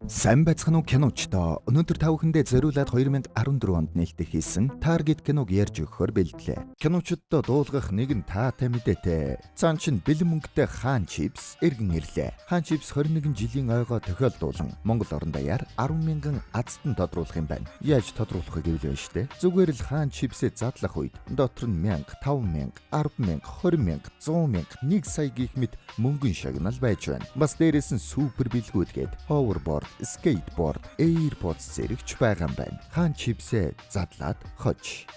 Сайн байцгаана уу киночдоо. Өнөөдөр та бүхэндээ зориулаад 2014 онд нээлттэй хийсэн Target киног ярьж өгөхөөр бэлдлээ. Киночдоо дуулгах нэгэн таатай мэдээтэй. Цаан чин бэлэн мөнгөтэй Хаан Чипс эргэн ирлээ. Хаан Чипс 21 жилийн ойгоо тохиолдуулан Монгол орон даяар 10 мянган азтан тодруулах юм байна. Яаж тодруулахыг гэвэл штэ. Зүгээр л Хаан Чипсээ задлах үед дотор нь 1000, 5000, 10000, 20000, 100000, 1 сая гэх мэт мөнгөн шагнал байж байна. Бас дээрээс нь супер бэлгүүдгээд hoverboard, skateboard, AirPods зэрэгч байгаа юм байна. Хаан Чипсээ задлаад хож.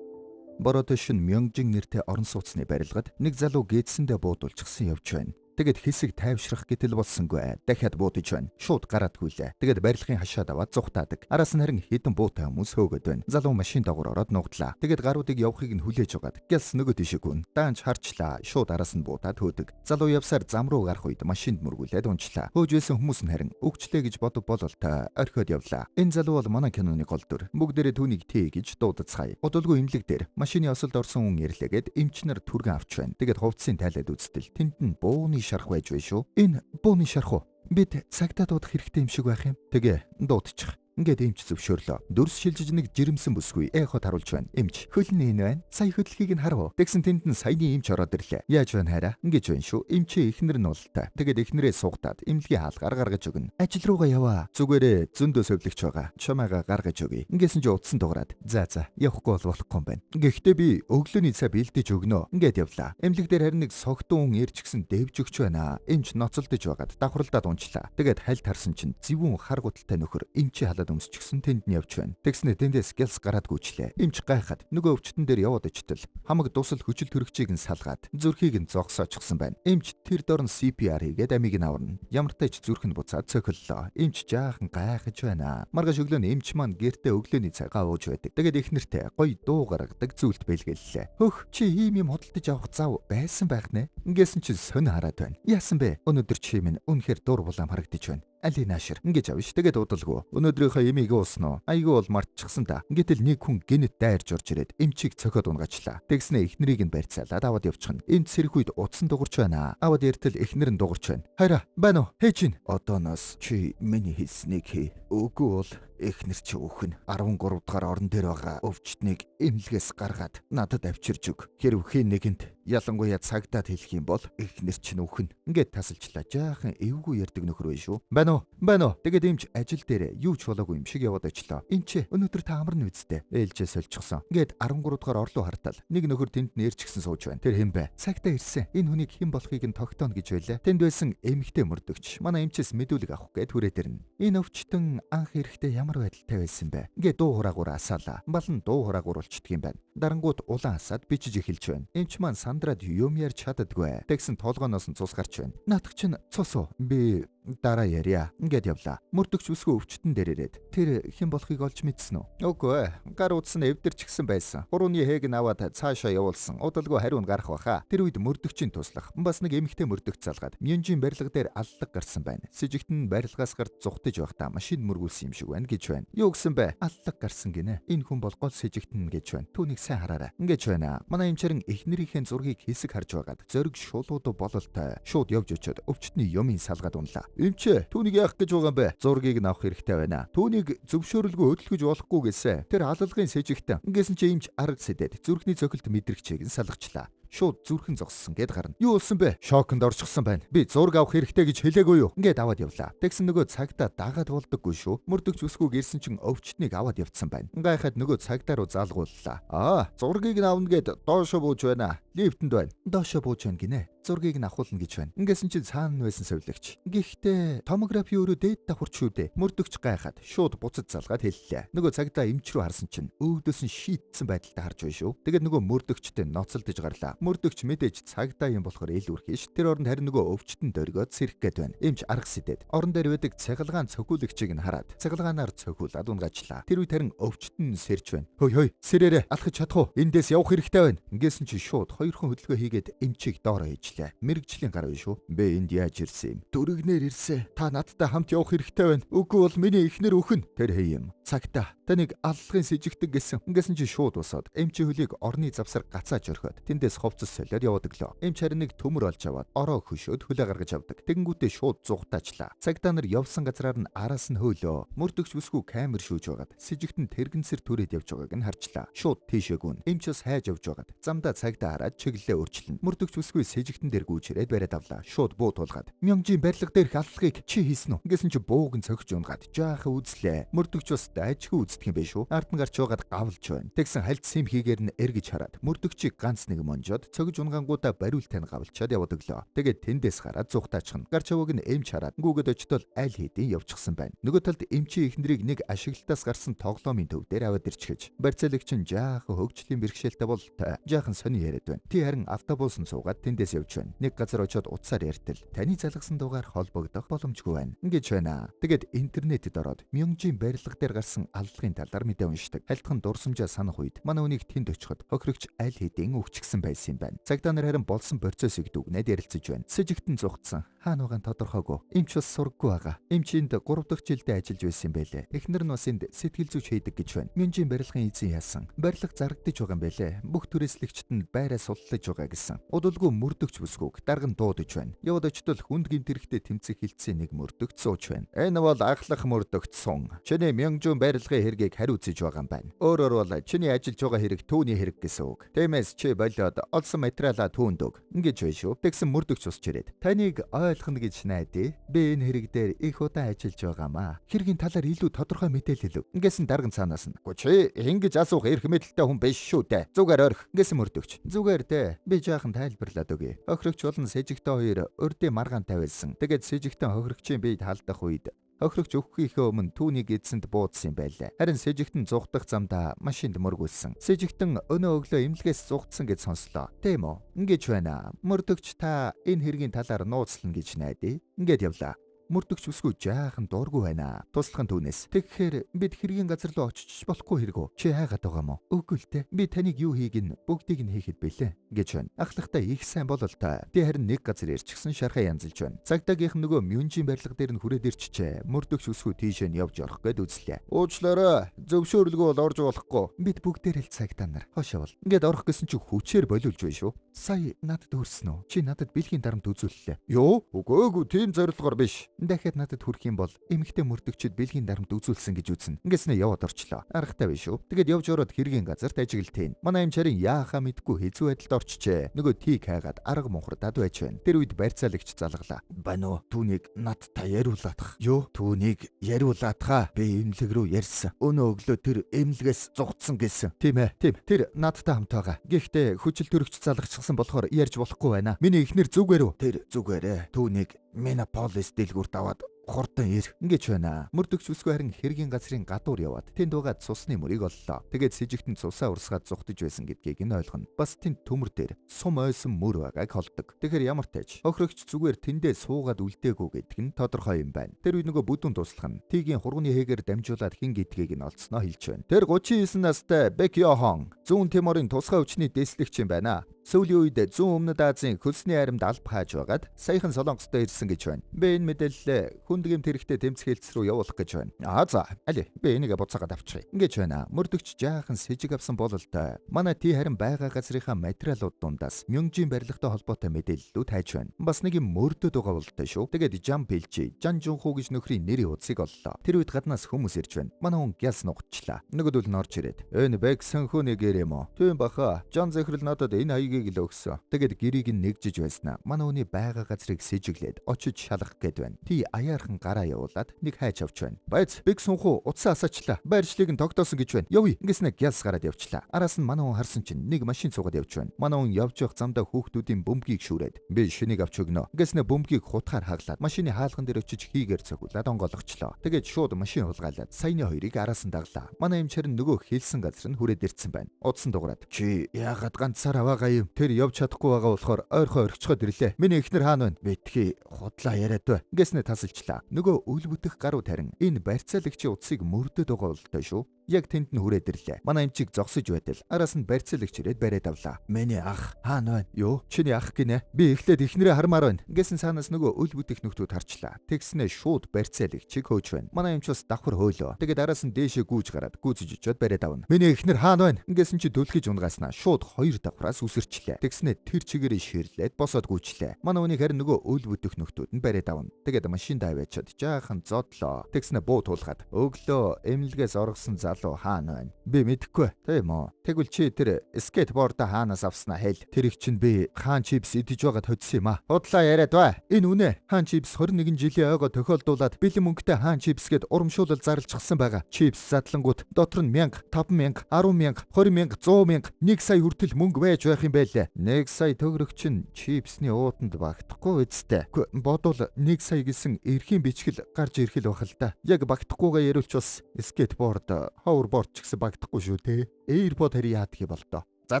Боротошин Мёнgjин нэртэй орон сууцны барилгад нэг залуу гээдсэндээ буудулчихсан явж байна. Тэгэд хэсэг тайвшрах гэтэл болсонгүй. Дахиад буудаж байна. Шууд гараадгүйлээ. Тэгэд барилгын хашаад аваад зүхтаадаг. Араас нь харин хідэн буутай хүмүүс хөөгд байна. Залуу машин доогоор ороод нуугдлаа. Тэгэд гаруудыг явахыг нь хүлээж угаад гялс нөгөө тишээ гүн. Даанч харчлаа. Шууд араас нь буутаад хөөдөг. Залуу явсаар зам руу гарах үед машинд мөргүүлээд унчлаа. Хөөж байсан хүмүүс нь харин өгчлээ гэж бодов бололтой орхиод явлаа. Энэ залуу бол манай киноны гол дүр. Бүгдээрээ түүнийг Т гэж дуудацгаая. Удалгүй имлэг дээр машины осолд орсон хүн ирлээгээд эмчнэр түргэн авч байна. Тэгэд хувцсын тайлаад үзтэл тэнд нь бууны шарх байж байна шүү. Энэ бууны шарх уу? Бид цагтаа дуудах хэрэгтэй юм шиг байх юм. Тэгээ дуудчих. Ингээд эмч зөвшөөрлөө. Дүрс шилжиж нэг жирэмсэн бүсгүй эхот харуулж байна. Эмч хөлн энэ байна. Сая хөдөлгөөгийг нь харав. Тэгсэн тэнд нь саяны эмч ороод ирлээ. Яаж байна хараа? Ингээд байна шүү. Эмчээ эхнэр нь болтой. Тэгээд эхнэрээ суугатаад эмнэлгийн хаалгаар гаргаж өгнө. Ажил руугаа яваа. Зүгээрээ зөндөө совлогч байгаа. Чамайгаа гаргаж өгье. Ингэсэн чи утсан дуурайд. За явахгүй бол болохгүй юм байна. Гэхдээ би өглөөний цай бэлдэж өгнө. Ингээд явлаа. Эмнэлэг дээр харин нэг согтун хүн ирчихсэн дэвж өгч байна. Эмч ноцолдож байгаад давхарлаад унчлаа. Тэгээд хальт харсан чинь зэвүүн хар гуталтай нөхөр эмчээ халаад өмсчихсэн тэнд нь явж байна. Тэгснэ тэндээс гялс гараад гүйчлээ. Эмч гайхаад нөгөө өвчтөн дээр яваад очтол хамаг дусал хүчил төрөгчийг нь салгаад зүрхийг нь зогсоочсон байна. Эмч тэр дорн CPR хийгээд амийг нь аварна. Ямар тач зүрх нь буцаад цохиллоо. Эмч жаахан гайхаж байна. Маргааш өглөө нь эмч маань гэртээ өглөөний цагаа ууж байдаг. Тэгээд эхнэртэй гоё дуу гаргадаг зүйлт бэлгэллээ. Хөх чи ийм юм худалдаж авах зав байсан байх нэ? Ингэсэн чинь сонь хараад байна. Яасан бэ? Өнөөдөр чи минь үнэхээр дур булаам харагдаж байна. Али наашир ингэж авш тэгээд удалгүй. Өнөөдрийнхөө эмийг уусноо. Айгүй бол мартчихсан та. Гэтэл нэг хүн гинэт дайрж орж ирээд эмчийг цохиод унгаачлаа. Тэгснэ эхнэрийг нь барьцаалаад аваад явчихна. Эмч сэрэх үед утсан дуурч байна. Аваад яртал эхнэр нь дуурч байна. Хайра байна уу? Хээж ин. Одооноос чи миний хэлснийг хий. Үгүй бол эхнэр чи өөхн 13 дахь орон дээр байгаа өвчтнийг эмнэлгээс гаргаад надад авчирж өг. Хэрв хэн нэгэнд ялангуяа цагтаад хэлэх юм бол эхнэр чи өөхн. Ингээд тасалчлаа. Жаахан эвгүй ярддаг нөхөр bay шүү. Байна уу? Тэгээд эмч ажил дээр юу ч болоогүй юм шиг яваад очлоо. Энд чи өнөөдөр та амарна үсттэй. Ээлжээ сольчихсон. Ингээд 13 дахь орлоо хартал. Нэг нөхөр тэнд нэрчгсэн сууж байна. Тэр хэн бэ? Цагтаа ирсэн. Энэ хүнийг хэн болохыг нь тогтооно гэж байлаа. Тэнд байсан эмэгтэй мөрдөгч. Манай эмчээс мэдүүлэг авах гээд түрээд ирнэ. Энэ өвчтөн анх ирэхдээ ямар байдалтай байсан бэ? Ингээд дуу хураагуур асаалаа. Балан дуу хураагуур болчдөг юм байна. Дарангууд улаан асаад бичиж эхэлж байна. Эмч маань сандраад юм ярьж чаддаггүй. Тэгсэн толгооноос нь цус гарч байна. Наадах чинь цус уу? Би дараа ярья. Ингээд явлаа. Мөрдөгч өсгөө өвчтөн дээр ирээд тэр хэн болохыг олж мэдсэн үү? Үгүй. Гар утсан эвдэрч гисэн байсан. Гурууны хээг нь аваад цаашаа явуулсан. Удалгүй хариу нь гарах баха. Тэр үед мөрдөгчийн туслах. Бас нэг эмэгтэй мөрдөгч залгаад Мёнgjин барилга дээр аллаг гарсан байна. Сэжигт нь барилгаас гарч зүхтэж байхдаа машин мөргүүлсэн юм шиг байна гэж байна. Юу гэсэн бэ? Аллаг гарсан гинэ. Энэ хүн бол гол сэжигт нь гэж байна. Түүнийг сайн хараарай. Ингэж байна. Манай эмчэрэн эхнэрийнхээ зургийг хэсэг харж байгаад зориг шулууд бололтой. Шууд явж очиод өвчтний юмын салгаад унлаа. Эмчээ, түүнийг яах гэж байгаа юм бэ? Зургийг нь авах хэрэгтэй байна. Түүнийг зөвшөөрөлгүй хөдөлгөж болохгүй гэсэн. Тэр алалгын сэжигтэн. Ингэсэн чи эмч арга сэдэд зүрхний цохилт мэдрэгчийг нь салгачлаа. Шууд зүрхэн зогссон гэд гарна. Юу болсон бэ? Шоконд орчихсон байна. Би зураг авах хэрэгтэй гэж хэлээгүй юу? Ингээд аваад явлаа. Тэгсэн нөгөө цагтаа дагаад болдоггүй шүү. Мөрдөгч өсгөөг ирсэн чинь өвчтнийг аваад явцсан байна. Гайхаад нөгөө цагтаа руу заалгууллаа. Зургийг нь авна гэд доошо бууж байна. Лифтэнд байна. Доошо бууж байна гинэ. Зургийг нь авахулна гэж байна. Ингэсэн чинь цаана байсан совлогч. Гэхдээ томографи өөрөө дээд давхурч шүү дээ. Мөрдөгч гайхаад шууд буцаж залгаад хэллээ. Нөгөө цагтаа эмч рүү харсан чинь өвдөөс нь шийтсэн байдалтай харж байна шүү. Тэгээд нөгөө мөрдөгчтэй ноцолдож гарлаа. Мөрдөгч мэдээж цагдаа юм болохоор илүүрхий ш. Тэр оронд харин нөгөө өвчтөн дөргөөд сэрэх гээд байна. Эмч арга сэдэд орон дээр байдаг цахилгаан цохиулагчийг нь хараад цахилгаанаар цохиулаад унгаачлаа. Тэр үед харин өвчтөн сэрж байна. Хөөе сэрээрээ алхаж чадах уу? Эндээс явах хэрэгтэй байна. Ингэсэн чи шууд 2 Хоёрхан хөдөлгөөн хийгээд эмчийг доороо ээжлээ. Мэргэжлийн гар биш үү? Би энд яаж ирсэн юм? Дөрөгнөр ирсэн. Та надтай хамт явах хэрэгтэй байна. Үгүй бол миний эхнэр өхөн. Тэр хэй юм? Цагта таныг аллагын с ижигдэг гэсэн. Ингэсэн чи шууд босоод эмчийн хөлийг орны завсар гацааж орхиод тэндээс ховцос солиод явдаг лөө. Эмч харин нэг төмөр олж аваад ороо хөшөөд хөлөө гаргаж авдаг. Тэгэнгүүтээ шууд зугатаачлаа. Цагта нар явсан газраар нь араас нь хөөлөө. Мөрдөгч бүсгүй камер шүүж байгаад с ижигтэн тэрэгэнсэр түрээд явж байгааг нь харчлаа. Шууд тийшээ гүн. Эмчс хайж явж байгаад замдаа цагтаа хараад чиглэлээ өөрчлөн. Мөрдөгч бүсгүй с ижигтэн дээр гүйчрээд бариад авлаа. Шууд буу тулгаад. Мянжийн барилга дээрх аллагыг чи хийсэн үү? Ингэсэн чи бууган цогж унгаад жаахан үзлээ. Мөрдөгч бас дайжгүй үздэг юм биш үү? Ард нь гарч байгаад гавлж байна. Тэгсэн хальт сим хийгээр нь эргэж хараад мөрдөгчийг ганц нэг монжоод цогж унгангуудаа бариултаа гавлчаад явдаг лөө. Тэгээд тэндээс гараад зүгтаачихна. Гарч яваг нь эмч хараад гүгэд очтол аль хэдийн явчихсан байна. Нөгөө талд эмчийн эхнэрийг нэг ашиглалтаас гарсан тоглоомын төв дээр аваад ирчихэж. Барьцаалагч нь жаахан хөгжлийн бэрхшээлтэй бололтой. Жаахан сони яриад байна. Тий харин автобус нь суугаад тэндээс явж байна. Нэг газар очиод утсаар ярьтал. Таны залгасан дуугаар холбогдох боломжгүй байна. Ингэж байна. Тэгээд интернетэд ороод Мянжийн барилга дээр гарсан аллагын талаар мэдээ уншдаг. Хальтхан дурсамжаа санах үед манай үнийг тэнд очиход хохирогч аль хэдийн өвчгсөн байсан юм байна. Цагдаа нар харин болсон процессыг дүгнээд ярилцаж байна. Сэжигтэн зугтсан. Хаана байгаа нь тодорхойгүй. Эмч бас сургаггүй байгаа. Эмчинд 3 дахь жилдээ ажиллаж байсан юм байлээ. Эхнэр нь бас энд сэтгэл зүйч хийдэг гэж байна. Мянжийн барилгын эзэн яасан. Барилга зарагдаж байгаа юм байлээ. Бүх түрээслэгчд нь байраа суллаж байгаа гэсэн. Удалгүй мөрдөгч бүсгүйг дарган дуудаж байна. Яваад очтол хүнд гинт хэрэгтэй тэмцэх хилцээ нэг мөрдөгч сууж байна. Энэ бол ахлах мөрдөгч сун. Чиний Мянжийн барилгын хэргийг хариуцж байгаа юм байна. Өөрөөр бол чиний ажиллаж байгаа хэрэг түүний хэрэг гэсэн үг. Тиймээс чи болоод олсон материалаа түүнд өг. Ингэж байна шүү. Тэгсэн мөрдөгч усч ирээд. Таныг ойлгоно гэж найдаа. Би энэ хэрэг дээр их удаан ажиллаж байгаамаа. Хэргийн талаар илүү тодорхой мэдээлэл өг. Ингэсэн дарган цаанаас нь. Гү чи ингэж асуух эрх мэдэлтэй хүн биш шүү дээ. Зүгээр орхи. Ингэсэн мөрдөгч. Зүгээр дээ. Би жаахан тайлбарлаад өгье. Хохирогч болон сэжигтэй хоёр урдын маргаан тавиалсан. Тэгээд сэжигтэн хохирогчийн биед халдах үед хохирогч өгөхийнхөө өмнө түүнийг эзэнд буудсан юм байлаа. Харин сэжигтэн зугдах замдаа машинд мөргүүлсэн. Сэжигтэн өнөө өглөө эмнэлгээс зугдсан гэж сонслоо. Тийм үү? Ингэж байна. Мөрдөгч та энэ хэргийн талаар нууцлана гэж найдаа. Ингээд явлаа. Мөрдөгч бүсгүй жаахан дургүй байна. Туслахын түүнээс. Тэгэхээр бид хэргийн газар руу очиж болохгүй хэрэг үү? Чи хайгаад байгаа мó? Үгүй л те. Би таныг юу хийх нь бүгдийг нь хийхэд бэлээ гэж байна. Ахлахтай их сайн болол та. Тэ харин нэг газар ирчихсэн шархаа янзалж байна. Цагдаагийнх нөгөө Мянжийн барилга дээр нь хүрээд ирчихэ. Мөрдөгч бүсгүй тийшээ нь явж орох гээд үзлээ. Уучлаарай. Зөвшөөрлгүй бол орж болохгүй. Бид бүгдээр л цагдаа нар. Хошоо бол. Ингээд орох гэсэн чи хүчээр болиулж байна шүү. Сая надад өрсөн үү? Чи надад бэлгийн дарамт үзүүллээ. Юу? Үгүй тийм зорилгоор биш. Дахиад надад хүрэх юм бол эмэгтэй мөрдөгчд бэлгийн дарамт үзүүлсэн гэж үзнэ. Ингэснэ яваад орчлоо. Аргатай биш үү? Тэгэд явж ороод хэргийн газарт ажиглтیں۔ Манай эмчарын яахаа мэдгүй хэзүү байдалд орчжээ. Нөгөө тийг хайгаад арга мунхардад байж байна. Тэр үед барьцаалагч залгалаа. Байна уу? Түүнийг надтай яриулаадах. Юу? Түүнийг яриулаадахаа. Би эмнэлэг рүү ярьсан. Өнөө өглөө тэр эмнэлгээс зугтсан гэсэн. Тийм ээ. Тийм. Тэр надтай хамт байгаа. Гэхдээ хүчил төрөгч залгачсан болохоор ярьж болохгүй байна. Миний эхнэр зүгээр үү? Тэр зүгээрээ. Түүнийг Минаполис дэлгүүрт аваад хурдан ир. Ингэж байна. Мөрдөгч бүсгүй харин хэргийн газрын гадуур яваад тэнд угаад цусны мөрийг оллоо. Тэгээд сэжигтэн цусаа урсгаад зүхтэж байсан гэдгийг нь ойлгоно. Бас тэнд төмөр дээр сум ойсон мөр байгааг холдог. Тэгэхээр ямар тааж хохирогч зүгээр тэндээ суугаад үлдээгүй гэдг нь тодорхой юм байна. Тэр үед нөгөө бүдүүн туслах нь тигийн хурганы хэгээр дамжуулаад хин гэдгийг нь олцсноо хэлж байна. Тэр 39 настай Бек Йохон зүүн Тиморын тусгай хүчний дэслэгч юм байна. Сүүлийн үед зүүн өмнөд Азийн хөлсний аримд алба хааж байгаад саяхан Солонгостой ирсэн гэж байна. Би энэ мэдээлэлээ хүндгэм тэрэгтэй тэмцэх хэлтс рүү явуулах гэж байна. За, али би энийг буцаагаад авчихъя. Ингэж байна. Мөрдөгч жаахан сэжиг авсан бололтой. Манай тий харин байгаа газрынхаа материалууд дундаас Мянжийн барилгатай холбоотой мэдээллүүд хайж байна. Бас нэг юм мөрдөд байгаа бололтой шүү. Тэгээд Жан Пэлжи, Жан Жунху гэж нөхрийн нэрийн утсыг оллоо. Тэр үед гаднаас хүмүүс ирж байна. Манай хүн гяс нугтчлаа. Нөгөөдөл нь орж ирээд энэ Бек Сэнхүний гэр юм уу? Тийм баха. Жан Зэхрэл надад энэ хаягийг л өгсөн. Тэгээд гэрийг нь нэгжиж байснаа. Манай хүний байгаа газрыг сэжиглээд очиж шалгах гээд байна. Тий аяархан гараа явуулаад нэг хайж авч байна. Байц Бек Сэнхү утсаа асаачлаа. Байршлыг нь тогтоосон гэж байна. Явъя. Ингэснэ гяс гараад явчлаа. Араас нь манай хүн харсан чинь нэг машин цугаад явж байна. Манай хүн явж явах замдаа хүүхдүүдийн бөмбөгийг шүүрээд би шинийг авч өгнө. Ингэснэ бөмбөгийг хутгаар хаглаад машины хаалган дээр очиж хийгээр цогуулаад онгойлгочлоо. Тэгээд шууд машин хулгайлаад саяны хоёрыг араас нь даглаа. Манай эмчээр нөгөө хэлсэн газар нь хүрээд ирсэн байна. Удсан дуграад чи яагаад ганцаараа байгаа ийм тэр явж чадахгүй байгаа болохоор ойрхон орхичоод ирлээ. Миний эхнэр хаана байна? Битгий худлаа яриад бай. Ингэснэ тасалчлаа. Нөгөө үл бүтэх гаруй тарин энэ барьцаалагчийн утсыг мөрдөд байгаа болтой шүү. Яг тэнд нь хүрээд ирлээ. Манай эмчийг зогсож байтал араас нь барьцаалагч ирээд бариад авлаа. Миний ах хаана байна? Юу? Чиний ах гинэ? Би эхлээд эхнэрээ хармаар байна. Ингэсэн цаанаас нөгөө үл бүтэх нөхдүүд харчлаа. Тэгснэ шууд барьцаалагчийг хөөж байна. Манай эмч бас давхар хөөлөө. Тэгээд араас нь дээшээ гүйж гараад гүйцэж очиод бариад авна. Миний эхнэр хаана байна? Ингэсэн чи дөлхөж унгааснаа шууд хоёр давхраас үсэрчлээ. Тэгснэ тэр чигээрээ ширлээд босоод гүйчлээ. Манай үнийг харин нөгөө үл бүтэх нөхдүүд нь бариад авна. Тэгээд машинд аваачаад жаахан зодлоо. Тэгснэ буу туулгаад өглөө эмнэлгээс оргосон залуу хаана байна? Би мэдэхгүй. Тийм үү? Тэгвэл чи тэр скейтборда хаанаас авснаа хэл. Тэрийг чинь би хаан чипс идэж байгаад хоцсон юм а. Худлаа яриад бай. Энэ үнэ. Хаан чипс 21 жилийн ойгоо тохиолдуулаад бэлэн мөнгөтэй хаан чипс гэд урамшуулал зарлчихсан байгаа. Чипс задлангууд дотор нь 1000, 5000, 10000, 20000, 100000, 1 сая хүртэл мөнгө байж байх юм байлээ. 1 сая төгрөг чинь чипсний уутанд багтахгүй үсттэй. Бодвол 1 сая гэсэн эрхийн бичгэл гарч ирэх л бах л да. Яг багтахгүйгээ яриулч бас скейтборд, ховерборд ч гэсэн багтахгүй шүү те. Эйрпод хари яадгийг болтоо. За.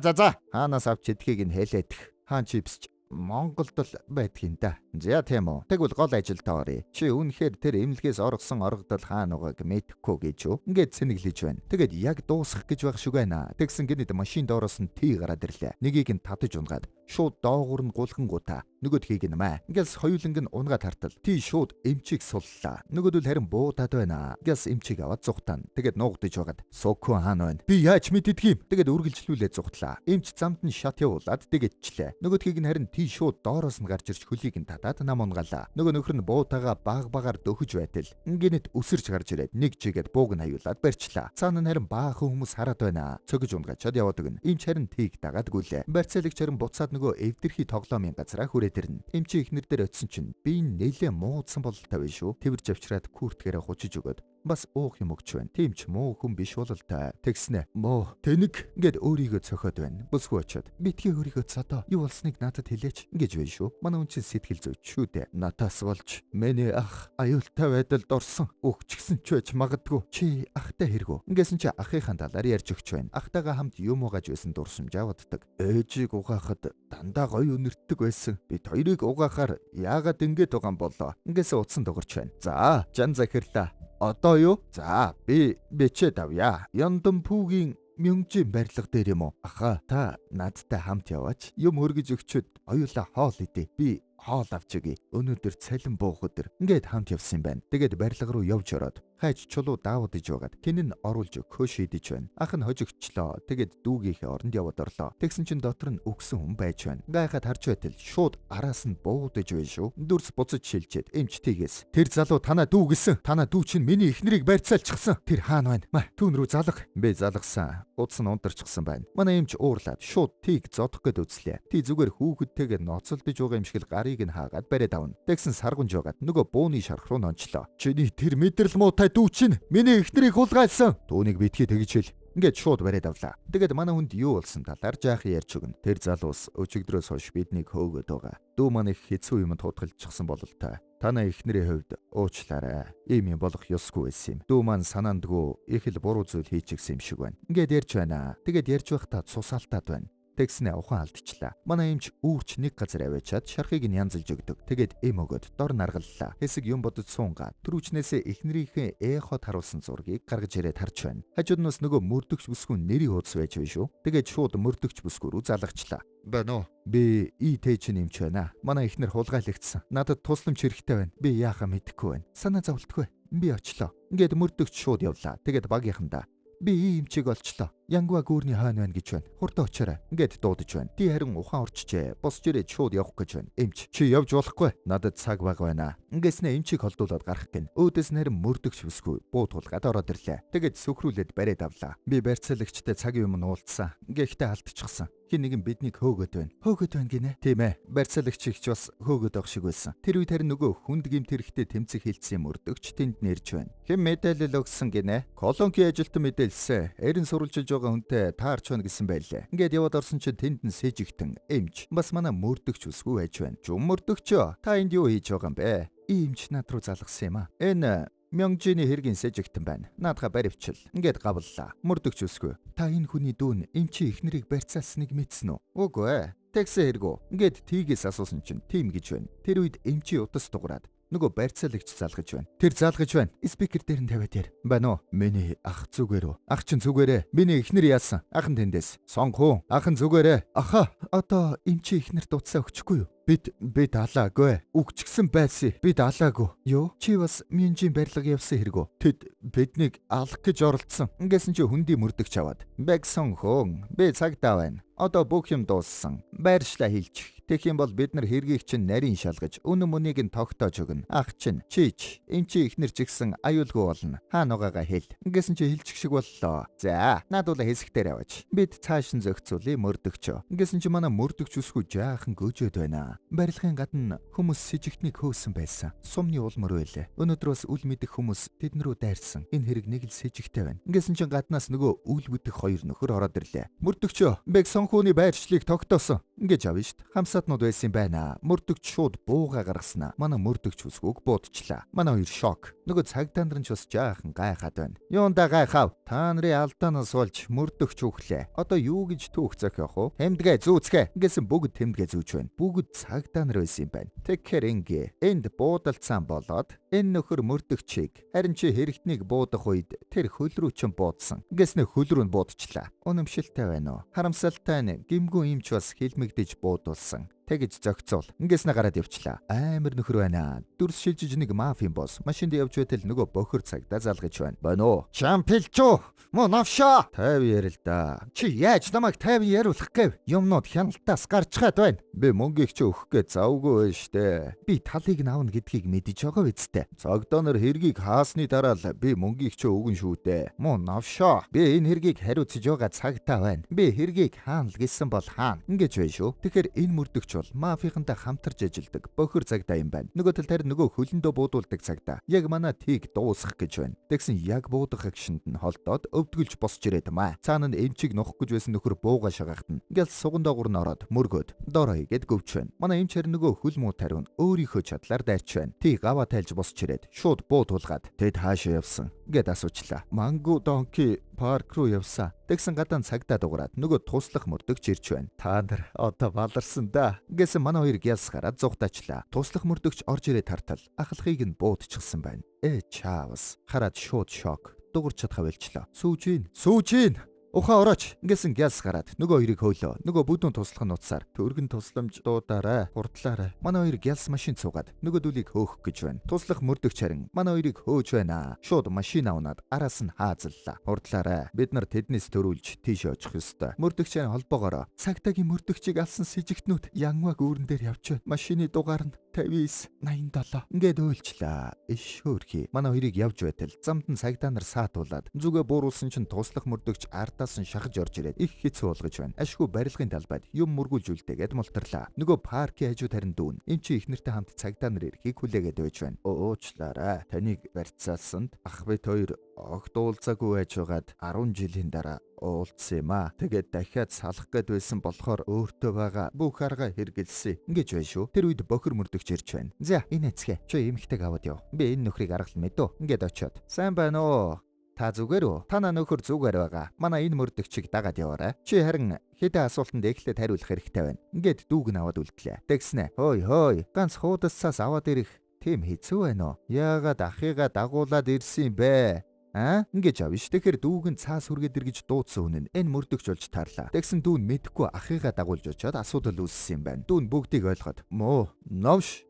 Хаанаас авч идхийг нь хэлээдэх. Хаан чипс ч Монголд л байдгийн да. За тийм үү. Тэгвэл гол ажилдаа оръё. Чи үнэхээр тэр эмнэлгээс оргосон оргодол хаана байгааг мэдэхгүй гэж юу? Ингээд цэнэглэж байна. Тэгээд яг дуусах гэж байх шиг байна. Тэгсэн гинэд машин доороос нь тий гараад ирлээ. Нэгийг нь татаж унгаад шууд доогуур нь гулхангуудаа нөгөөдхийг нь маа. Ингээс хоёуланг нь унгаад хартал. Тий шууд эмчийг суллаа. Нөгөөдөл харин буудаад байна. Ингээс эмчийг аваад зүхтан. Тэгээд нуугдаж байгаад Соку хаана байна? Би яаж мэддэг юм? Тэгээд үргэлжлүүлээд зүхтлаа. Эмч замд нь шат явуулаад тэгэтчлээ. Нөгөөдхийг нь харин тий шууд доороос нь гарч ирж хөлийг нь татаад нам унгалаа. Нөгөө нөхөр нь буутаага баг-багаар дөхөж байтал ингэнэт өсөрч гарч ирээд нэг чигээд бууг нь аюулаад барьчлаа. Цаана нь харин баахан хүмүүс хараад байна. Цогж унгачаад яваад өгнө. Эмч харин тийг дагаад гүйлээ. Барьцаалагч харин буцаад нөгөө эвдэрхий тоглоомын газараа хүрээд ирнэ. Эмчи ихнэр дээр очисон чинь би нэлээ муудсан бололтой байна шүү. Тэвэрж авчраад курткээрээ хучиж өгöd. Бас уух юм өгч байна. Тийм ч муу хүн биш бололтой. Тэгснэ. Мөө тэнэг ингээд өөрийгөө цохоод байна. Бүсгүй очиод. Битгий өөрийгөө цодоо. Юу болсныг надад хэлээч гэж байна шүү. Манай хүн чинь сэтгэл зүйч шүү дээ. Натаас болж миний ах аюултай байдалд орсон. Өгчгсэн ч байж магадгүй. Чи ахтай хэрэгөө. Ингэсэн чи ахыхаа талаар ярьж өгч байна. Ахтайгаа хамт юм уугаж байсан дурсамжаа боддог. Ээжийг угаахад дандаа гоё үнэртдэг байсан. Бид хоёрыг угаахаар яагаад ингэж байгаа юм болоо. Ингэсэн утсан дугарч байна. За, жан захирлаа. Одоо юу? За, би бичээд авъя. Яндам пүүгийн Мюнжийн барилга дээр юм уу? Аха, та надтай хамт яваач. Юм хөргөж өгчөд оюулаа хоол идэ. Би хоол авч өгье. Өнөөдөр цалин буух өдөр. Ингээд хамт явсан юм байна. Тэгээд барилга руу явж ороод хайч чулуу даавд иж байгаад тэн нь оруулж өгөө шийдэж байна. Ах нь хожигчлоо. Тэгээд дүүгийнхээ оронд яваад орлоо. Тэгсэн чинь дотор нь өгсөн хүн байж байна. Гайхаад харж байтал шууд араас нь буудаж байна шүү. Дүрс буцаж шилжээд эмчтийгээс тэр залуу танаа дүү гэсэн. Танаа дүү чинь миний эхнэрийг барьцаалчихсан. Тэр хаана байна? Ма түүн рүү залах. Би залгасан. Удс нь ундарчихсан байна. Манай эмч уурлаад шууд тийг зодох гээд үзлээ. Тий зүгээр хүүхэдтэйгээ ноцолдож байгаа юм шиг л гарыг нь хаагаад бариад авна. Тэгсэн саргунж байгаад нөгөө бууны шарх руу нончлоо. Чиний тэр мэдрэл муутай дүү чинь миний эхнэрийг хулгайлсан. Түүнийг битгий тэгж хэл. Ингээд шууд бариад авлаа. Тэгээд манай хүнд юу болсон талаар жаахан ярьж өгнө. Тэр залуус өчигдрөөс хойш биднийг хөөгöd байгаа. Дүү маань их хэцүү юм тутгалчихсан бололтой. Танай эхнэрийн хувьд уучлаарай. Ийм юм болох ёсгүй байсан юм. Дүү маань санаандгүй их л буруу зүйл хийчихсэн юм шиг байна. Ингээд ярьж байна. Тэгээд ярьж байхдаа цусаалтаад байна. Тэгснэ ухаан алдчихлаа. Манай эмч үүрч нэг газар аваачаад шархыг нь янзалж өгдөг. Тэгээд эм өгöd дор наргаллаа. Хэсэг юм бодож суунгаад түрүүчнээсээ эхнэрийнхээ эхот харуулсан зургийг гаргаж ирээд харж байна. Хажууднаас нөгөө мөрдөгч бүсгүй нэрийн хуудас байж байна шүү. Тэгээд шууд мөрдөгч бүсгүй рүү залгачлаа. Бано. Би ИТ-чин эмч байна. Манай эхнэр хулгайлагдсан. Надад тусламж хэрэгтэй байна. Би яахаа мэдэхгүй байна. Санаа зовлтгүй. Би очлоо. Ингээд мөрдөгч шууд явлаа. Тэгээд багийнхандаа би эмчиг олчлоо. Янгва гүүрний хаана байна гэж байна. Хурдан очоорой. Ингээд дуудаж байна. Тий харин ухаан орчжээ. Босч ирээд шууд явах гэж байна. Эмч чи явж болохгүй. Надад цаг баг байна. Ингэснэ эмчиг холдуулаад гарах гин. Өөдөөс нь харин мөрдөгч бүсгүй буу тулгаад ороод ирлээ. Тэгээд сүхрүүлээд бариад авлаа. Би барьцаалагчтай цагийн өмнө уулзсан. Гэхдээ алдчихсан. Хин нэгэн биднийг хөөгöd байна. Хөөгöd байна гинэ. Тийм ээ. Барьцаалагч ч бас хөөгöd авах шиг байсан. Тэр үед харин нөгөө хүнд гимт хэрэгтэй тэмцэх хилцсэн мөрдөгч тэнд нэрж байна. Хэн мэдээлэл өгсөн гинэ? Колонки ажилтан мэдээлсэн. Эрен сурвалжилж байгаа хүнтэй таарч байна гэсэн байлээ. Ингээд яваад орсон чинь тэнд нь сэжигтэн эмч. Бас манай мөрдөгч үсгүй байж байна. Жум мөрдөгч та энд юу хийж байгаа юм бэ? Эмч над руу залгасан юм аа. Энэ Мёнgjины хэргийн сэжигтэн байна. Наадха баривчил. Ингээд гавллаа. Мөрдөгч үсгүй. Та энэ хүний дүүн эмчи ихнэрийг барьцаасныг мэдсэн үү? Үгүй ээ. Тэгсэн хэрэггүй. Ингээд тийгээс асуусан чинь тийм гэж байна. Тэр үед эмчи утас дуграад нөгөө барьцаалагч залгаж байна. Тэр залгаж байна. Спикер дээр нь тавиад яар. Байна уу? Миний ах зүгээр үү? Ах чинь зүгээрээ. Миний ихнэр яасан? Ахын тэндээс. Сонгоо. Ахын зүгээрээ. Аха, одоо эмчи ихнэр дутсаа өгчихгүй юу? Бид алаагүй. Үгчгсэн байсан. Бид алаагүй. Юу? Чи бас Мюнжийн барилга явсан хэрэггүй. Тэд биднийг алах гэж оролдсон. Ингэсэн чи хүндий мөрдөгч аваад. Бэгсон хөөн. Би цагдаа байна. Одоо бүх юм дууссан. Байршлаа хийлчих. Тэгэх юм бол бид нар хэргийг чинь нарийн шалгаж үнэн мөнийг нь тогтоож өгнө. Ах чинь чич эмчи ихнэр ч гэсэн аюулгүй болно. Хаана угаагаа хэл. Ингэсэн чи хэлчих шиг боллоо. За, наадуула хэсэгтэр яваач. Бид цааш нь зөгцүүлээ мөрдөгчөө. Ингэсэн чи манай мөрдөгч үсгүй жаахан гөжөөд байна. Барилгын гадна хүмүүс сэжигтнийг хөөсөн байсан. Сумны улмөр байлаа. Өнөөдөр бас үл мэдэх хүмүүс тэднэрүү дайрсан. Энэ хэрэг нэг л сэжигтэй байна. Ингэсэн чи гаднаас нөгөө үл мэдэх хоёр нөхөр ороод ирлээ. Мөрдөгчөө, бэг сонхооны байршлыг тогтоосон. Ингэж авна штт. Хамсаатнууд байсан байна. Мөрдөгч шууд бууга гаргаснаа. Манай мөрдөгч үсгүйг буудчлаа. Манай хоёр шок. Нөгөө цагдаа нар ч бас жаахан гайхаад байна. Юунда гайхав? Та нарын алдаанаас болж мөрдөгч өглөө. Одоо юу гэж түүх зохиох вэ? Тэмдгээ зүүцгээ. Ингэсэн бүгд тэмдгээ зүүж байна. Бүгд цагдаа нар байсан юм байна. Тэгэхээр ингээ энд буудалцсан болоод энэ нөхөр мөрдөгчийг харин чи хэрэгтнийг буудах үед тэр хөл рүү ч буудсан. Ингэснэ хөл рүү нь буудчлаа. Унамшилтай байна уу? Харамсалтай нь гимгүү юмч бас хилмигдэж буудулсан. Тэгэж зөгцөөл. Ингэснэ гараад явчлаа. Амар нөхөр байна. Дүрс шилжиж нэг мафийн босс машинд явж байтал нөгөө бохор цагдаа залгаж байна. Байна уу? Чампилчоо. Мо навшаа. 50 ярил да. Чи яаж намайг 50 яриулах гэв? Юмнууд хяналтаас гарчгаад байна. Би мөнгийг чи өгөх гэж завгүй штэ. Би талыг нь аавна гэдгийг мэдэж байгаа үсттэй. Цагдаа нар хэргийг хаасны дараа л би мөнгийг чи өгөн шүү дээ. Мо навшаа. Би энэ хэргийг хариуцж байгаа цагдаа байна. Би хэргийг хаана л гэсэн бол хаана. Ингэж байна шүү. Тэгэхээр энэ мөрдөгч мафийнхантай хамтарч ажилдаг бохир цагдаа юм байна. Нөгөө тал тарин нөгөө хөлөндөө буудуулдаг цагдаа. Яг манай тийг дуусгах гэж байна. Тэгсэн яг буудах агшинд нь холдоод өвдгөлж босч ирээд маа. Цаана нь эмчиг нохох гэж байсан нөхөр бууга шагаахтан. Ингээл суган доогуур нь ороод мөргөөд дороо игээд гөвч байна. Манай эмч харин нөгөө хөл муу тариун өөрийнхөө чадлаар дайрч байна. Тийг аваа тайлж босч ирээд шууд буудуулгаад тэд хаашаа явсан гэд асуучлаа. Мангу донки парк руу явсаа. Тэгсэн гадаан цагдаа дуурайд нөгөө туслах мөрдөгч ирж байна. Та нар одоо баларсан да. Гэсэн манай хоёр гялс гараад зугтаачлаа. Туслах мөрдөгч орж ирээд тартал ахлахыг нь буудчихсан байна. Чаавс хараад шууд шок. Дуурч чадхаа байлчлаа. Сүүжин. Ухаа орооч. Ингэсэн гялс гараад нөгөө хоёрыг хөөлөө. Нөгөө бүдүүн туслах нь уцаар төргөн тусламж дуудаарай. Хурдлаарай. Манай хоёр гялс машин цугаад нөгөө дүүлийг хөөх гэж байна. Туслах мөрдөгч харин манай хоёрыг хөөж байна. Шууд машин авнаад араас нь хаазаллаа. Хурдлаарай. Бид нар тэднээс төрүүлж тийш очих ёстой. Мөрдөгчийн холбоогоороо цагдаагийн мөрдөгчийг алсан сэжигтнүүд Янмаг үүрэн дээр явж байна. Машины дугаар нь 59 87. Ингээд өөлчлээ. Ишөөрхий. Манай хоёрыг явж байтал замд нь цагдаа нар саатуулаад зүгээ бууруулсан чинь туслах мөрдөгч ардаас нь шахаж орж ирээд их хэцүү болгож байна. Ашгүй барилгын талбайд юм мөргүүлж үлдээгээд мултарлаа. Нөгөө паркийн хажуу тарин дүүн эм чи ихнэртэй хамт цагдаа нар ирэхийг хүлээгээд байж байна. Уучлаарай. Таныг барьцаалсанд ах бит хоёр огт уулзаагүй байж байгаад 10 жилийн дараа уулзсан юм аа. Тэгээд дахиад салах гээд байсан болохоор өөртөө байгаа бүх арга хэрэгэлсэн. Ингэж байна шүү. Тэр үед бохир мөрдөгч ирж байна. За энэ эцгээ. Чи эмхтэйг аваад яв. Би энэ нөхрийг аргал мэдөө. Ингээд очиод. Сайн байна уу? Та зүгээр үү? Тана нөхөр зүгээр байгаа. Манай энэ мөрдөгчийг дагаад яваарай. Чи харин хэдэн асуултанд эхлээд хариулах хэрэгтэй байна. Ингээд дүүг нь аваад үлдлээ. Тэгснэ. Хөөй. Ганц хуудассаас аваад ирэх тийм хэцүү байна уу? Яагаад ахыгаа дагуулад ирсэн юм бэ? Ингэж авна ш. Тэгэхээр дүүг нь цаас хүргээд иргэж дуудсан үнэн энэ мөрдөгч болж таарлаа. Тэгсэн дүүн мэдхгүй ахыгаа дагуулж очиод асуудал үүссэн юм байна. Дүүн бүгдийг ойлгоод мөө новш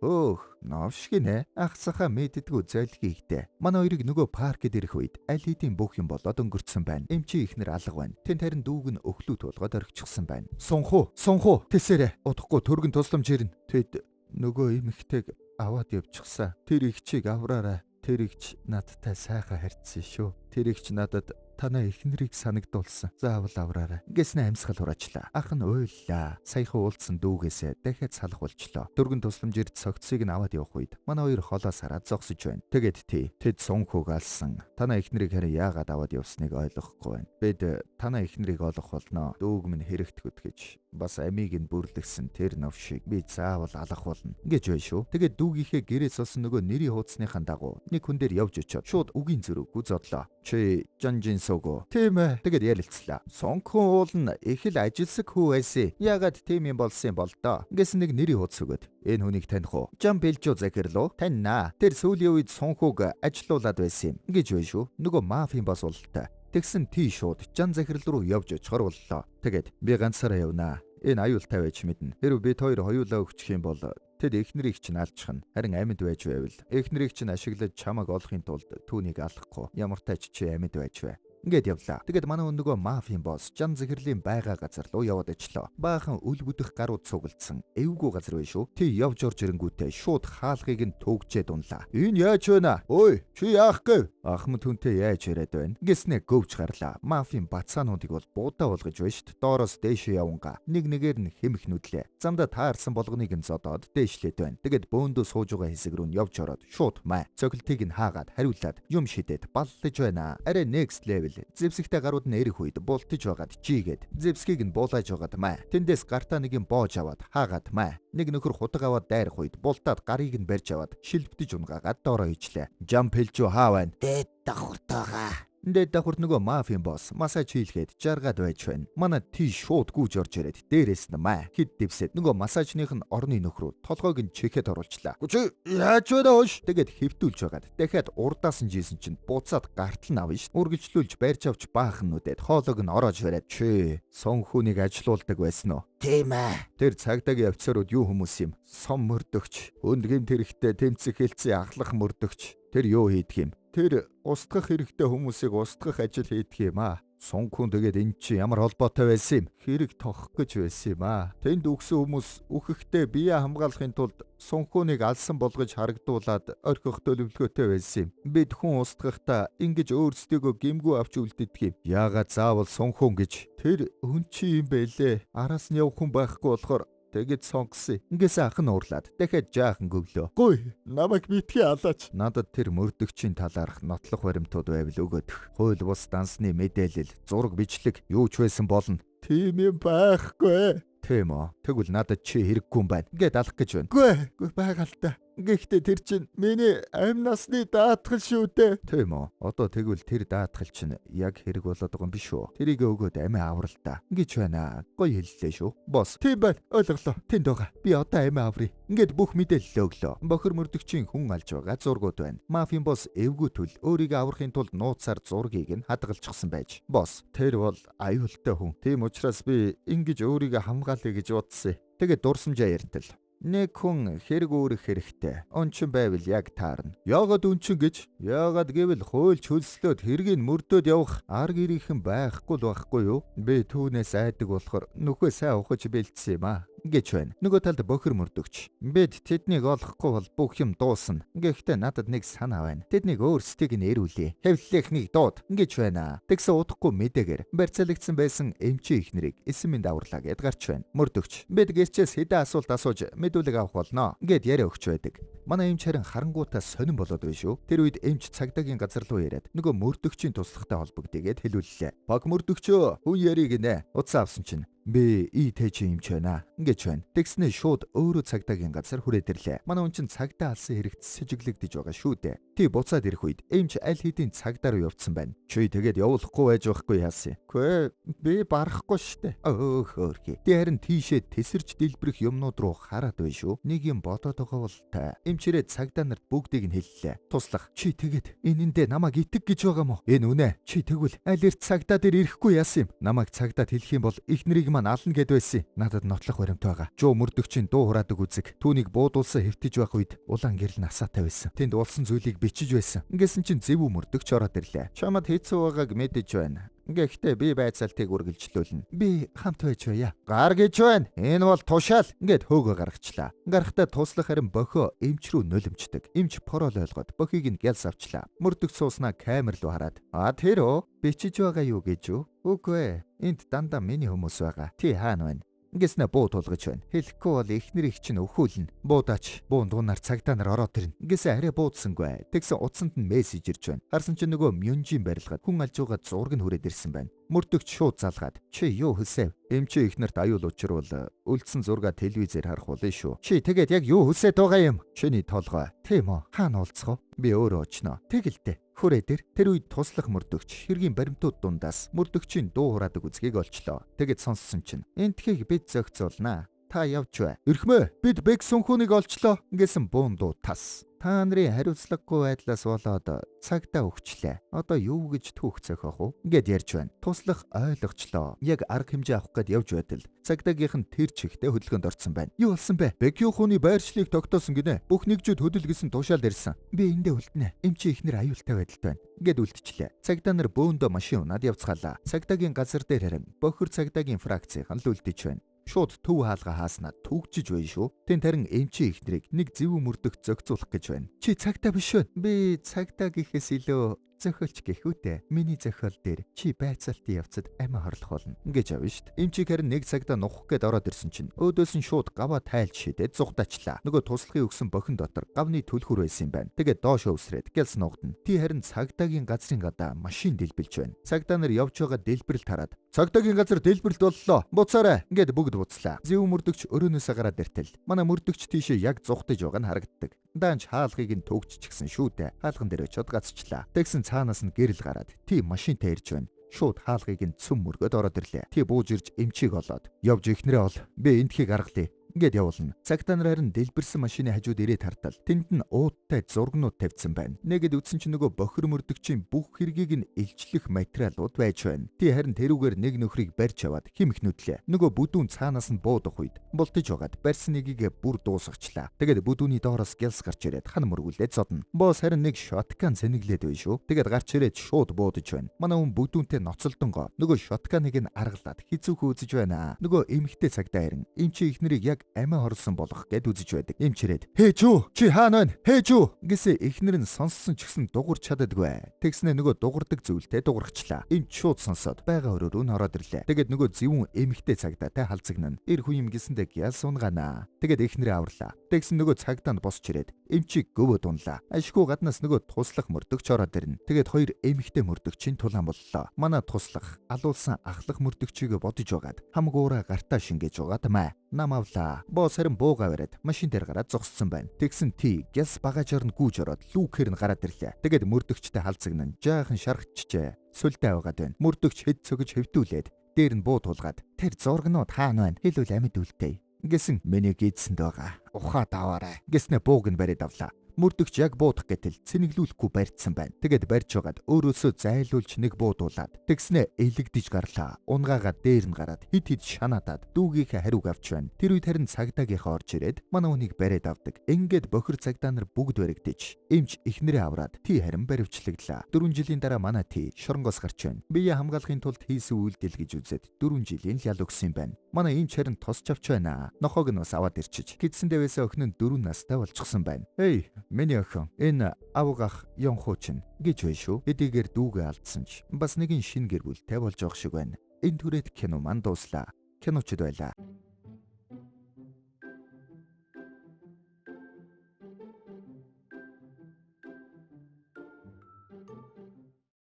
новш гинэ ахсахаа мэддэггүй золгийгтэй. Манай хоёрыг нөгөө паркэд ирэх үед аль хэдийн бүх юм болоод өнгөрцөн байна. Эмчи ихнэр алга байна. Тэн тарин дүүг нь өглөө туулгаад орчихсан байна. Сунхуу тэсэрэ удахгүй төргөн тусламж ирнэ. Тэд нөгөө эмэгтэйг аваад явчихсан. Тэр их чиг авраарай. Тэр ихч надтай сайхан харьцсан шүү. Тэр ихч надад танаа эхнэрийг санагдуулсан. Заавал авраарай. Гэснэ амьсгал хураачлаа. Ах нь уйллаа. Саяхан уулзсан дүүгээсээ дахиад салах болчлоо. Дөргөн тусламжирд цогцыг нь аваад явах үед манай хоёр холоос хараад зогсож байна. Тэгээд тэд Сунхуг алсан. Танаа эхнэрийг харин яагаад аваад явсныг ойлгохгүй байна. Бид танаа эхнэрийг олох болно. Дүүг минь хэрэгтгэд гэж бас амийг нь бүрлэгсэн тэр новшиг би заавал алах болно гэж байна шүү. Тэгээд дүүгийнхээ гэрээс олсон нөгөө нэрийн хуудасныхаа дагуу нэг хүн дээр явж очиод шууд үгийн зүрэг гүзодлоо. Чи Жанжин Сого. Тийм ээ. Тэгээд ярилцлаа. Сонхон уул нь их л ажилсаг хүү байсан. Яагаад тийм юм болсон бол доо. Гэсэн нэг нэрийн хуудас өгöd. Энэ хүнийг таних уу? Жан Бэлжо захирлуу. Таньнаа. Тэр сүүлийн үед Сунхуг ажилуулад байсан юм гэж байна шүү. Нөгөө мафийн бас болтой. Тэгсэн тий шууд Жан захирал руу явж очихор боллоо. Тэгээд би ганцаараа явнаа. Энэ аюултай байж мэднэ. Хэрвээ бид хоёр хоёулаа өгчих юм бол тэд эхнэрийг чинь алчих нь. Харин амьд байж байвал эхнэрийг чинь ашиглаж чамаг олохын тулд түүнийг алахгүй. Ямар тач чи амьд байж вэ? Ингээд явлаа. Тэгэд манай нөгөө мафийн босс Жан захирлийн байгаа газар руу яваад очлоо. Баахан үл бүдэх гарууд цуглдсан. Эвгүй газар байш шүү. Тэ явж орж ирэнгүүтээ шууд хаалгыг нь төгжээд унлаа. Энэ яаж байна? Ой, чи яах гээв? Ахмад хүнтэй яаж яриад байна? Гэснэ гөвж гарлаа. Мафийн бацаануудыг бол буудаа болгож байна шүү. Доороос дээшээ яванга. Нэг нэгээр нь хэмх нүдлээ. Замдаа таарсан болгоныг нь зодоод дээшлээд байна. Тэгэд бөөндөө сууж байгаа хэсэг рүү явж ороод шууд маа. Цоглтыг нь хаагаад хариулаад юм шидэд баллаж байна. Арай next level. Зэвсэгтэй гарууд нь эрэх үед бултаж байгаад чигээд зэвсгийг нь буулааж байгаад маа. Тэндээс гартаа нэг юм боож аваад хаагаад маа. Нэг нөхөр худаг аваад дайрах үед бултаад гарыг нь барьж аваад шилбтэж унгаагаад доороо ичлээ. Жам Пэлжо хаа байна? Дээд давхуртайгаа. Дээд давхурт нөгөө мафийн босс массаж хийлгээд жаргаад байж байна. Манай тий шууд гүйж орж ирээд дээрээс нь маа хид дэвсэд нөгөө массажных нь орны нөхрөө толгойг нь чехэд оруулчлаа. Чи яаж байна оош? Тэгэд хэвтүүлж байгаад дахиад урдаас нь жийсэн чинь буцаад гартал нь авна ш. Үргэлжлүүлж барьж авч баахан нүдэд хоолойг нь ороож бариад чи Сунхунийг ажилуулдаг байсан уу? Тийм ээ. Тэр цагдаагийн офицерууд юу хүмүүс юм? Сом мөрдөгч, өндгийм тэрэгтэй тэмцэх хэлцээ ахлах мөрдөгч. Тэр юу хийдэг юм? Тэр устгах хэрэгтэй хүмүүсийг устгах ажил хийдэг юм аа. Сунхун тэгээд эн чи ямар холбоотой байсан юм? Хэрэг тохох гэж байсан юм аа. Тэнд үгсэн хүмүүс үхэхдээ бие хамгаалахын тулд Сунхуныг алсан болгож харагдуулаад орхих төлөвлөгөөтэй байсан юм. Бид хүн устгахдаа ингэж өөрсдийгөө гэмгүй авч үлддэг юм. Яагаад заавал Сунхун гэж? Тэр хүн чи юм бэлээ. Араас нь явах хүн байхгүй болохоор тэгэд сонгосон. Ингээс ах нь уурлаад дахиад жаахан гөвлөө. Гуй, намайг битгий алаач. Надад тэр мөрдөгчийн талаарх нотлох баримтууд байвал өгөөд. Хууль бус дансны мэдээлэл, зураг бичлэг юу ч байсан болно. Тийм юм байхгүй. Тийм үү. Тэгвэл надад чи хэрэггүй юм байна. Гэт алах гэж байна. Гүй байгаа л та. Гэхдээ тэр чинь миний амь насны даатгал шүү дээ. Тийм үү. Одоо тэгвэл тэр даатгал чинь яг хэрэг болоод байгаа юм биш үү? Тэрийг өгөөд амиа аврал та. Ингэж байна. Гоё хэллээ шүү. Босс. Тийм байна. Ойлголоо. Тэнд байгаа. Би одоо амиа аврыг. Ингээд бүх мэдээлэл өглөө. Бохир мөрдөгчийн хүн алж байгаа зургууд байна. Мафийн босс эвгүй төл өөрийгөө аврахын тулд нууцаар зургийг нь хадгалчихсан байж. Босс. Тэр бол аюултай хүн. Тийм учраас би ингэж өөрийгөө хамгаалъя гэж бодсон. Тэгээд дурсамжаа яртал. Нэг хүн хэрэг өөрөх хэрэгтэй. Унчин байвал яг таарна. Яагаад унчин гэж? Яагаад гэвэл хуульч хөлслөөд хэргийг мөрдөөд явах ар гэрийнхэн байхгүй л байхгүй юу? Би түүнээс айдаг болохоор нүхээ сайн ухаж бэлдсэн юм аа. Гэж байна. Нөгөө талд бохир мөрдөгч. Бид тэднийг олохгүй бол бүх юм дуусна. Гэхдээ надад нэг санаа байна. Тэднийг өөрсдийг нь эрүүлээ. Хэвлэлхнийг дууд. Гэж байна. Тэгсэн удахгүй мэдээгээр барьцаалагдсан байсан эмчи ихнэрийг эсэмэнд аварлаа гэд гарч байна. Мөрдөгч. Бид гэрчээс хэдэн асуулт асууж мэдүүлэг авах болно гэд яриа өгч байдаг. Манай эмч харин харангуйтаа сонирн болоод байна шүү. Тэр үед эмч цагдаагийн газар руу яриад нөгөө мөрдөгчийн туслахтай холбогдъё гэд хэлүүллээ. Баг мөрдөгчөө хүн яриг нэ. Утсаа авсан чинь би ИТЧ юмч байна гэж байна. Тэгснээ шууд өөрөө цагдаагийн газар хүрээд ирлээ. Манай хүн чинь цагдаа алсан хэрэгт сэжиглэгдэж байгаа шүү дээ. Тий буцаад ирэх үед эмч аль хэдийн цагдаа руу явцсан байна. Чи тэгээд явуулахгүй байж байхгүй яасан. Үгүй би барахгүй штэ. Хөөхөөрхий. Тий харин тийшээ тесэрч дэлбэрэх юмнууд руу хараад байна шүү. Нэг юм бодоод байгаа бол та. Эмчрээ цагдаа нарт бүгдийг нь хэллээ. Туслах. Чи тэгээд энэндээ намайг итэг гэж байгаа мó? Энэ үнэ. Чи тэгвэл аль эрт цагдаа дээр ирэхгүй яасан юм? Намайг цагдаад хэлэх юм бол ихнэрийг маань ална гэд байсан. Надад нотлох баримт байгаа. Жоо мөрдөгчийн дуу хураадаг үзэг. Түүнийг буудулсан хэвтэж байх үед улаан гэрэл насаатай байсан. Тэнд улсан зүйлийг бичиж байсан. Ингэсэн чинь зэвүү мөрдөгч ороод ирлээ. Чамд хэцүү байгааг мэдэж байна. Гэхдээ би байцаалтыг үргэлжлүүлнэ. Би хамт байж байя. Гар гэж байна. Энэ бол тушаал. Ингээд хөөгөө гаргачлаа. Гарахтаа туслах харин бохио эмч рүү нулимчдаг. Эмч порол ойлгоод бохийг нь гялс авчлаа. Мөрдөгч сууснаа камер руу хараад тэр үү? Бичиж байгаа юу гэж үү? Үгүй ээ. Энд дандаа миний хүмүүс байгаа. Ти хаана байна? Ингэснэ буу тулгаж байна. Хэлэхгүй бол эхнэрийг чинь өхүүлнэ. Буудаач. Буун дуунаар цагтаа нар ороод ирнэ. Ингэсэн арай буудсангүй. Тэгсэн утсанд нь мессеж ирж байна. Харсан чинь нөгөө Мюнжийн барилгаад хүн алж байгаа зураг нь хүрээд ирсэн байна. Мөрдөгч шууд залгаад чи юу хүсэв? Эмчи ихнэрт аюул учруул үлдсэн зурга телевизээр харах болно шүү. Чи тэгээд яг юу хүсэж байгаа юм? Чиний толгой. Тийм үү? Хаана уулзах вэ? Би өөрөө очно. Тэгэлдэ. Хүрээ дээр тэр үед туслах мөрдөгч хэргийн баримтууд дундаас мөрдөгчийн дуу хураадаг үзгийг олчлоо. Тэгэд сонссон чинь энтхийг бид зохицуулнаа. Та явж бай. Ирхмээ бид бэг сүнхүүнийг олчлоо гэсэн буун дуу тас. Та нарын хариуцлагагүй байдлаас болоод цагтаа өгчлээ. Одоо юу гэж түүх зохиох вэ? Гэд ярьж байна. Туслах ойлгочлоо. Яг арга хэмжээ авах гээд явж байтал цагдаагийнх нь тэр чихтэй хөдөлгөөнд орсон байна. Юу болсон бэ? Бекью хүүний байршлыг тогтоосон гинэ. Бүх нэгжүүд хөдөлгөсөн тушаал ирсэн. Би эндээ үлднэ. Эмчи ихнэр аюултай байдалд байна. Гэд үлдчихлээ. Цагдаа нар бөөндөө машин унаад явцгаалаа. Цагдаагийн газар дээр харин бохир цагдаагийн фракцийнхан л үлдэж байна. Шууд төв хаалга хааснаа түгжиж байна шүү. Тэн тарин эмчи ихнэрийг нэг зэвүү мөрдөх зохицуулах гэж байна. Чи цагтаа биш вэ? Би цагтаа гэхээс илүү зохиолч гэх үтэй. Миний зохиол дээр чи байцаалтын явцад амиа хорлох болно гэж авна штт. Эмчиг харин нэг цагтаа нухах гээд ороод ирсэн чинь өөдөөс нь шууд гаваа тайлж шидэд зугтаачлаа. Нөгөө туслахын өгсөн бохин дотор гавны түлхүүр байсан юм байна. Тэгээд доош өвсрээд гялс нуугдана. Ти харин цагдаагийн газрын гадаа машин дэлбэлж байна. Цагдаа нар явж байгаа дэлбэрэлт хараад цагдаагийн газар дэлбэрэлт боллоо. Буцаарай ингээд бүгд буцлаа. Зэв мөрдөгч өрөөнөөсөө гараад иртэл. Манай мөрдөгч тийшээ яг зугтаж байгаа нь харагддаг. Даанч хаалгыг нь төгччихсэн шүү дээ. Хаалган дээр очиод гацчлаа. Тэгсэн цаанаас нь гэрэл гараад тий машинтай ирж байна. Шууд хаалгыг нь цөм мөргөд ороод ирлээ. Тий бууж ирж эмчийг олоод явж ихнэрээ ол. Би энтхийг аргалъя. Ингээд явуулна. Цагтаа нар харин дэлбэрсэн машины хажууд ирээд хартал тэнд нь ууттай зургнууд тавьсан байна. Нэгэд үтсэн чинь нөгөө бохир мөрдөгчийн бүх хэргийг нь илчлэх материалууд байж байна. Тий харин тэрүүгээр нэг нөхрийг барьж аваад хим ихнүтлээ. Нөгөө бүдүүн цаанаас нь буудах үед бултаж байгаад барьсан нэгийг бүр дуусгачлаа. Тэгээд бүдүүний доороос гялс гарч ирээд хан мөргүүлээд зодно. Босс харин нэг шоткан цэнэглээд байна шүү. Тэгээд гарч ирээд шууд буудаж байна. Манай хүн бүдүүнтэй ноцолдонгоо нөгөө шотканыг нь аргалаад хизүүх үзэж байна. Нөгөө эмхтэй цагдаа харин эмчи ихнэрийг яг амиа хорлсон болох гэд үзэж байдаг. Эмчрээд хээч үү? Чи хаана байна? Хээч үү? Гэсэн эхнэр нь сонссон ч гэсэн дуурч чаддаггүй. Тэгснэ нөгөө дуурдаг зүйлтэй дуургачлаа. Эмч шууд сонсоод байгаа өрөө рүү ороод ирлээ. Тэгээд нөгөө зөвүүн эмхтэй цагдаатай халзагнана. Эр хүн юм гисэндээ гяс унгаана. Тэгээд эхнэрээ аварлаа. Тэгсэн нөгөө цагдаанд босч ирээд эмчийг гөвөө дунлаа. Ашгүй гаднаас нөгөө туслах мөрдөгч ороод ирнэ. Тэгээд хоёр эмхтэй мөрдөгчийн тулаан боллоо. Манай туслах алуулсан ахлах мөрдөгчийг бодож байгаад хамгуура гартаа шингээж байгаа тэмээ. Нам авлаа. Босс харин буугаа бариад машин дээр гараад зогссон байна. Тэгсэн тий гяс багажаар нь гүйж ороод лүүкээр нь гараад ирлээ. Тэгээд мөрдөгчтэй халзагнан жаахан шаргачжээ. Сүлдээ байгаад байна. Мөрдөгч хэд цогж хөвтүүлээд дээр нь буу тулгаад тэр зургнууд хаана байна? Хэлвэл амьд үлдээ. Гэсэн миний гидсэнд байгаа. Ухаа даваарай. Гэснэ бууг нь бариад авлаа. Мөрдөгч яг буудах гэтэл цэнэглүүлэхгүй барьцсан байна. Тэгээд барьж байгаад өөрөөсөө зайлуулж нэг буудуулаад тэгснэ элэгдэж гарлаа. Унгаагаа дээр нь гараад хид хид шанаадаад дүүгийнхээ хариуг авч байна. Тэр үед харин цагдаагийнхаа орж ирээд манай хүнийг бариад авдаг. Ингээд бохир цагдаа нар бүгд баригдаж эмч ихнэрээ авраад тий харин баривчлагдлаа. 4 жилийн дараа манай тий шоронгоос гарч байна. Бие хамгаалахын тулд хийсэн үйлдэл гэж үзээд 4 жилийн ял өгсөн юм байна. Манай эмч харин тосч авч байна. Нохоог нь бас аваад ирчиж гидсэндээ байсан охин нь 4 настай болчихсон байна. Эй миний охин энэ авгах Ёнхуу чинь гэж байна шүү. Эдийгээр дүүгээ алдсан ч бас нэгэн шин гэр бүлтэй болж байгаа шиг байна. Энэ түрээд кино маань дууслаа. Киночд байлаа.